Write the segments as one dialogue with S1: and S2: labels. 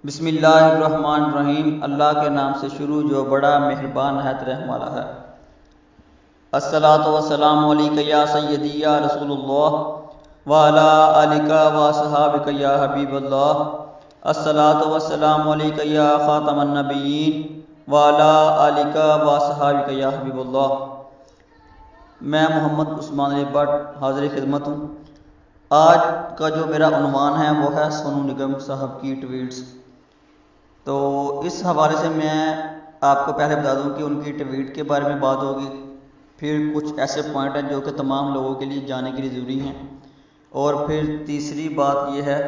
S1: بسم اللہ الرحمن الرحیم۔ اللہ کے نام سے شروع جو بڑا مہربان نہایت رحم والا ہے۔ الصلاۃ والسلام علیک یا سیدی یا رسول اللہ وعلی آلک واصحابک یا حبیب اللہ۔ الصلاۃ والسلام علیک یا خاتم النبیین وعلی آلک واصحابک یا حبیب اللہ۔ میں محمد عثمان علی بٹ حاضر خدمت ہوں۔ آج کا جو میرا عنوان ہے وہ ہے سونو نگم صاحب کی ٹویٹس۔ تو اس حوالے سے میں آپ کو پہلے بتا دوں کہ ان کی ٹویٹ کے بارے میں بات ہوگی، پھر کچھ ایسے پوائنٹ ہیں جو کہ تمام لوگوں کے لیے جاننے کے لیے ضروری ہیں، اور پھر تیسری بات یہ ہے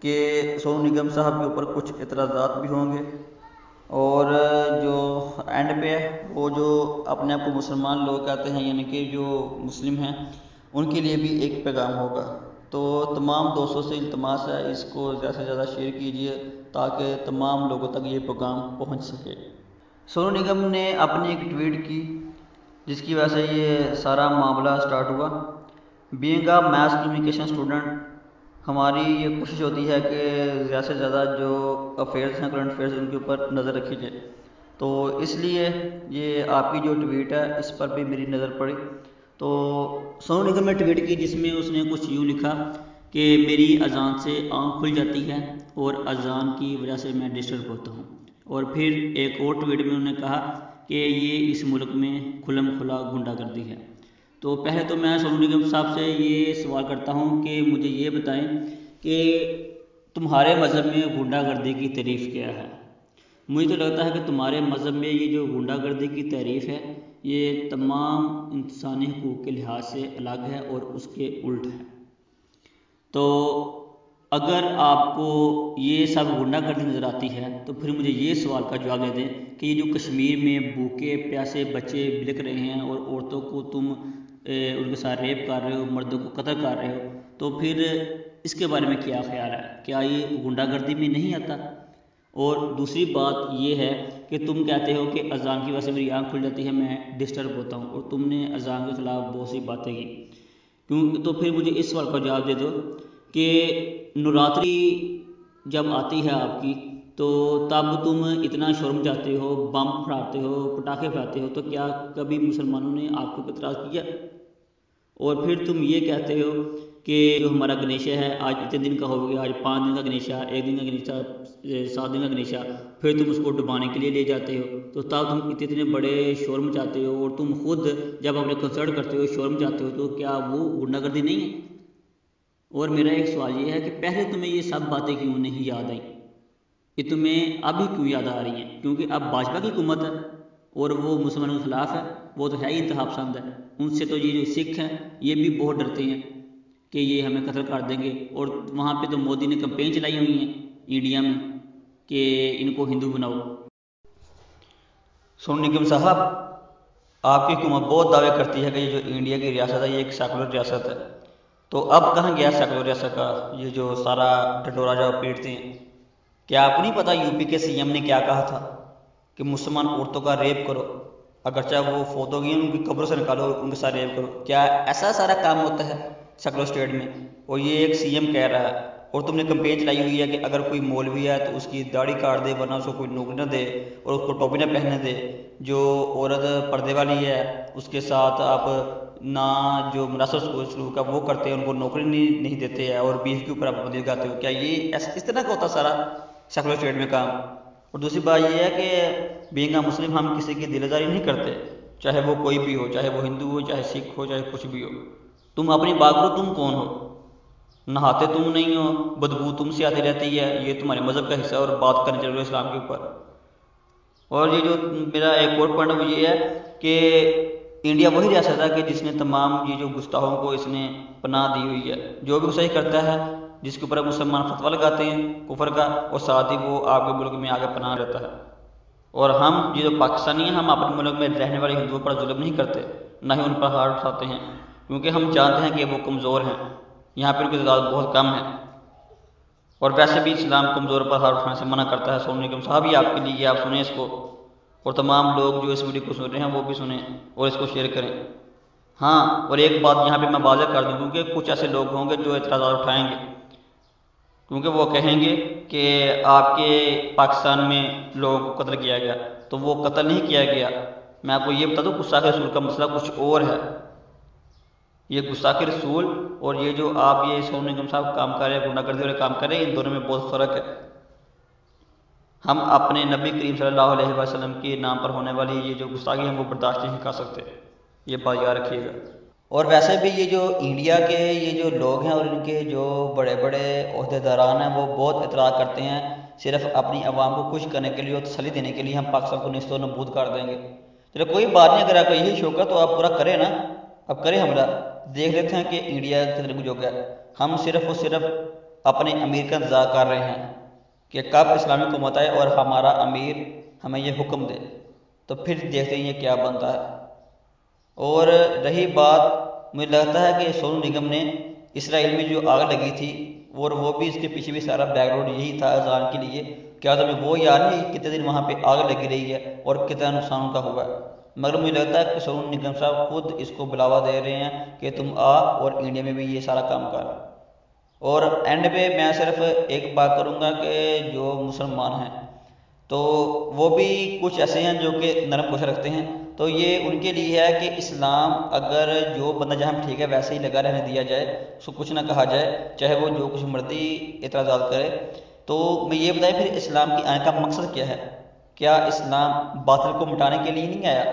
S1: کہ سونو نگم صاحب کے اوپر کچھ اعتراضات بھی ہوں گے، اور جو اینڈ پہ ہے وہ جو اپنے آپ کو مسلمان لوگ کہتے ہیں یعنی کہ جو مسلم ہیں ان کے لیے بھی ایک پیغام ہوگا۔ تو تمام دوستوں سے التماس ہے اس کو زیادہ سے زیادہ شیئر کیجئے تاکہ تمام لوگوں تک یہ پیغام پہنچ سکے۔ سونو نگم نے اپنی ایک ٹویٹ کی جس کی وجہ سے یہ سارا معاملہ سٹارٹ ہوا۔ Being a mass communication student, ہماری یہ کوشش ہوتی ہے کہ زیادہ سے زیادہ جو افیئرس ہیں، کرنٹ افیئرس، ان کے اوپر نظر رکھی جائے۔ تو اس لیے یہ آپ کی جو ٹویٹ ہے اس پر بھی میری نظر پڑی۔ تو سونو نگم نے ٹویٹ کی جس میں اس نے کچھ یوں لکھا کہ میری اذان سے آنکھ کھل جاتی ہے اور اذان کی وجہ سے میں ڈسٹرب ہوتا ہوں۔ اور پھر ایک اور ٹویٹ میں انہوں نے کہا کہ یہ اس ملک میں کھلم کھلا غنڈہ گردی ہے۔ تو پہلے تو میں سونو نگم صاحب سے یہ سوال کرتا ہوں کہ مجھے یہ بتائیں کہ تمہارے مذہب میں غنڈہ گردی کی تعریف کیا ہے؟ مجھے تو لگتا ہے کہ تمہارے مذہب میں یہ جو غنڈہ گردی کی تعریف ہے یہ تمام انسانی حقوق کے لحاظ سے الگ ہے اور اس کے الٹ ہے۔ تو اگر آپ کو یہ سب غنڈہ گردی نظر آتی ہے تو پھر مجھے یہ سوال کا جواب دے دیں کہ یہ جو کشمیر میں بھوکے پیاسے بچے بلک رہے ہیں اور عورتوں کو تم ان کے ساتھ ریپ کر رہے ہو، مردوں کو قتل کر رہے ہو، تو پھر اس کے بارے میں کیا خیال ہے؟ کیا یہ غنڈہ گردی میں نہیں آتا؟ اور دوسری بات یہ ہے کہ تم کہتے ہو کہ اذان کی وجہ سے میری آنکھ کھل جاتی ہے، میں ڈسٹرب ہوتا ہوں، اور تم نے اذان کے خلاف بہت سی باتیں کی۔ تو پھر مجھے اس سوال کا جواب دے دو کہ نوراتری جب آتی ہے آپ کی تو تب تم اتنا شور مچاتے ہو، بم پھاڑتے ہو، پٹاخے پھاڑتے ہو، تو کیا کبھی مسلمانوں نے آپ کو اعتراض کیا؟ اور پھر تم یہ کہتے ہو کہ جو ہمارا گنیشا ہے آج اتنے دن کا ہو گیا، آج 5 دن کا گنیشا، 1 دن کا گنیشا، 7 دن کا گنیشا، پھر تم اس کو ڈبانے کے لیے لے جاتے ہو، تو تب تم اتنے بڑے شور مچاتے ہو، اور تم خود جب اپنے کنسرٹ کرتے ہو شور مچاتے ہو، تو کیا وہ غنڈہ گردی نہیں ہے؟ اور میرا ایک سوال یہ ہے کہ پہلے تمہیں یہ سب باتیں کیوں نہیں یاد آئیں؟ کہ تمہیں اب ہی کیوں یاد آ رہی ہیں؟ کیونکہ اب بھاجپا کی حکومت ہے اور وہ مسلمانوں کے خلاف ہے، وہ تو ہے ہی انتہا پسند ہے۔ ان سے تو یہ جو سکھ ہیں یہ بھی بہت ڈرتے ہیں کہ یہ ہمیں قتل کر دیں گے، اور وہاں پہ تو مودی نے کمپین چلائی ہوئی ہیں انڈیا میں کہ ان کو ہندو بناؤ۔ سونو نگم صاحب، آپ کی حکومت بہت دعوے کرتی ہے کہ یہ جو انڈیا کی ریاست ہے یہ ایک سیکولر ریاست ہے، تو اب کہاں گیا سیکولر ریاست کا یہ جو سارا ڈڈورا جو پیٹتے ہیں؟ کیا آپ کو نہیں پتا یو پی کے سی ایم نے کیا کہا تھا کہ مسلمان عورتوں کا ریپ کرو، اگرچہ وہ فوت ہو گئی ہیں ان کی قبروں سے نکالو، ان کے ساتھ ریپ کرو؟ کیا ایسا سارا کام ہوتا ہے سیکولر اسٹیٹ میں؟ اور یہ ایک سی ایم کہہ رہا ہے، اور تم نے کمپین چلائی ہوئی ہے کہ اگر کوئی مولوی ہے تو اس کی داڑھی کاٹ دے، ورنہ اس کو کوئی نوکری نہ دے اور اس کو ٹوپی نہ پہننے دے، جو عورت پردے والی ہے اس کے ساتھ آپ نہ جو مناسب سلوک ہے وہ کرتے ہیں، ان کو نوکری نہیں دیتے ہیں، اور بیف کے اوپر آپ پابندی لگاتے ہو؟ کیا یہ اس طرح کا ہوتا سارا سیکولر اسٹیٹ میں کام؟ اور دوسری بات یہ ہے کہ بینگ اے مسلم ہم کسی کی دل آزاری نہیں کرتے، چاہے وہ کوئی بھی ہو، چاہے وہ ہندو ہو، چاہے سکھ ہو، چاہے کچھ بھی ہو۔ تم اپنی بات کرو، تم کون ہو؟ نہاتے تم نہیں ہو، بدبو تم سے آتی رہتی ہے، یہ تمہارے مذہب کا حصہ ہے، اور بات کرنے چل رہے اسلام کے اوپر۔ اور یہ جو میرا ایک اور پوائنٹ وہ یہ ہے کہ انڈیا وہی ریاست ہے کہ جس نے تمام یہ جو گستاخوں کو اس نے پناہ دی ہوئی ہے، جو بھی صحیح کرتا ہے جس کے اوپر مسلمان فتویٰ لگاتے ہیں کفر کا، اور ساتھ ہی وہ آپ کے ملک میں آگے پناہ رہتا ہے۔ اور ہم یہ جو پاکستانی ہیں ہم اپنے ملک میں رہنے والے ہندوؤں پر ظلم نہیں کرتے، نہ ہی ان پر ہاتھ اٹھاتے ہیں، کیونکہ ہم جانتے ہیں کہ وہ کمزور ہیں، یہاں پہ ان کی تعداد بہت کم ہے، اور ویسے بھی اسلام کمزور پر ہاتھ اٹھانے سے منع کرتا ہے۔ سونو نگم صاحب یہ آپ کے لیے، آپ سنیں اس کو، اور تمام لوگ جو اس ویڈیو کو سن رہے ہیں وہ بھی سنیں اور اس کو شیئر کریں۔ ہاں، اور ایک بات یہاں پہ میں واضح کر دوں کیونکہ کچھ ایسے لوگ ہوں گے جو اعتراضات اٹھائیں گے، کیونکہ وہ کہیں گے کہ آپ کے پاکستان میں لوگوں کو قتل کیا گیا، تو وہ قتل نہیں کیا گیا۔ میں آپ کو یہ بتا دوں گستاخ رسول کا مسئلہ کچھ اور ہے۔ یہ گستاخ رسول اور یہ جو آپ یہ سونو نگم صاحب کام کر رہے ہیں، گنڈا گردی والے کام کر رہے ہیں، ان دونوں میں بہت فرق ہے۔ ہم اپنے نبی کریم صلی اللہ علیہ وسلم کے نام پر ہونے والی یہ جو گستاخی ہیں وہ برداشت نہیں کر سکتے، یہ بات یاد رکھیے گا۔ اور ویسے بھی یہ جو انڈیا کے یہ جو لوگ ہیں اور ان کے جو بڑے بڑے عہدے داران ہیں وہ بہت اعتراض کرتے ہیں صرف اپنی عوام کو خوش کرنے کے لیے اور تسلی دینے کے لیے ہم پاکستان کو نیست و نابود کر دیں گے۔ چلو کوئی بات نہیں، اگر آپ کو یہی شوق ہے تو آپ پورا کریں نا، اب کریں حملہ، دیکھ لیتے ہیں کہ انڈیا کتنے کچھ ہو گیا۔ ہم صرف اور صرف اپنے امیر کا انتظار کر رہے ہیں کہ کب اسلامی حکومت آئے اور ہمارا امیر ہمیں یہ حکم دے، تو پھر دیکھتے ہیں یہ کیا بنتا ہے۔ اور رہی بات، مجھے لگتا ہے کہ سونو نگم نے اسرائیل میں جو آگ لگی تھی اور وہ بھی اس کے پیچھے بھی سارا بیک گراؤنڈ یہی تھا اذان کے لیے، کیا تمہیں وہ یاد نہیں کتنے دن وہاں پہ آگ لگی رہی ہے اور کتنا نقصان ان کا ہوا ہے؟ مگر مجھے لگتا ہے کہ سونو نگم صاحب خود اس کو بلاوا دے رہے ہیں کہ تم آ اور انڈیا میں بھی یہ سارا کام کر۔ اور اینڈ پہ میں صرف ایک بات کروں گا کہ جو مسلمان ہیں تو وہ بھی کچھ ایسے ہیں جو کہ نرم کوشش رکھتے ہیں، تو یہ ان کے لیے ہے کہ اسلام اگر جو بندہ جہاں ٹھیک ہے ویسے ہی لگا رہنے دیا جائے، اس کو کچھ نہ کہا جائے، چاہے وہ جو کچھ مرضی اعتراضات کرے۔ تو میں یہ بتائیں پھر اسلام کی آنے کا مقصد کیا ہے؟ کیا اسلام باطل کو مٹانے کے لیے نہیں آیا؟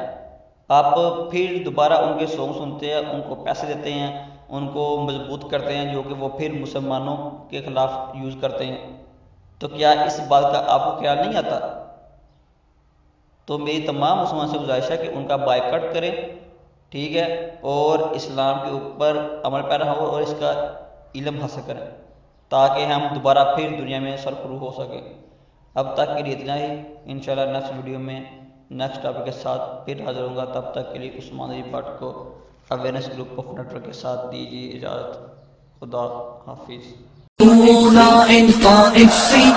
S1: آپ پھر دوبارہ ان کے سونگ سنتے ہیں، ان کو پیسے دیتے ہیں، ان کو مضبوط کرتے ہیں، جو کہ وہ پھر مسلمانوں کے خلاف یوز کرتے ہیں۔ تو کیا اس بات کا آپ کو خیال نہیں آتا؟ تو میری تمام مسلمان سے گزارش ہے کہ ان کا بائیکاٹ کریں، ٹھیک ہے، اور اسلام کے اوپر عمل پیرا ہو اور اس کا علم حاصل کریں تاکہ ہم دوبارہ پھر دنیا میں سرخرو ہو سکیں۔ اب تک کے لیے اتنا ہی، انشاءاللہ نیکسٹ ویڈیو میں نیکسٹ ٹاپک کے ساتھ پھر حاضر ہوں گا۔ تب تک کے لیے عثمان علی بٹ کو اویئرنیس گروپ آف نیٹورک کے ساتھ دیجیے اجازت۔ خدا حافظ۔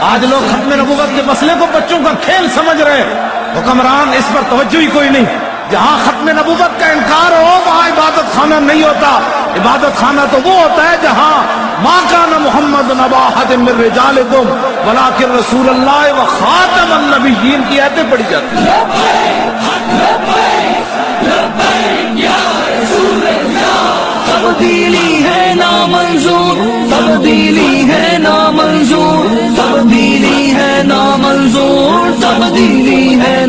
S2: آج لوگ ختم نبوت کے مسئلے کو بچوں کا کھیل سمجھ رہے ہیں، حکمران اس پر توجہ ہی کوئی نہیں۔ جہاں ختم نبوت کا انکار ہو وہاں عبادت خانہ نہیں ہوتا۔ عبادت خانہ تو وہ ہوتا ہے جہاں ما کان محمد نبا احد من رجالکم ولکن رسول اللہ و خاتم النبیین کی آیتیں پڑھی جاتی ہیں۔
S3: تبدیلی ہے نامنظور، تبدیلی ہے نامنظور، تبدیلی ہے نامنظور، تبدیلی ہے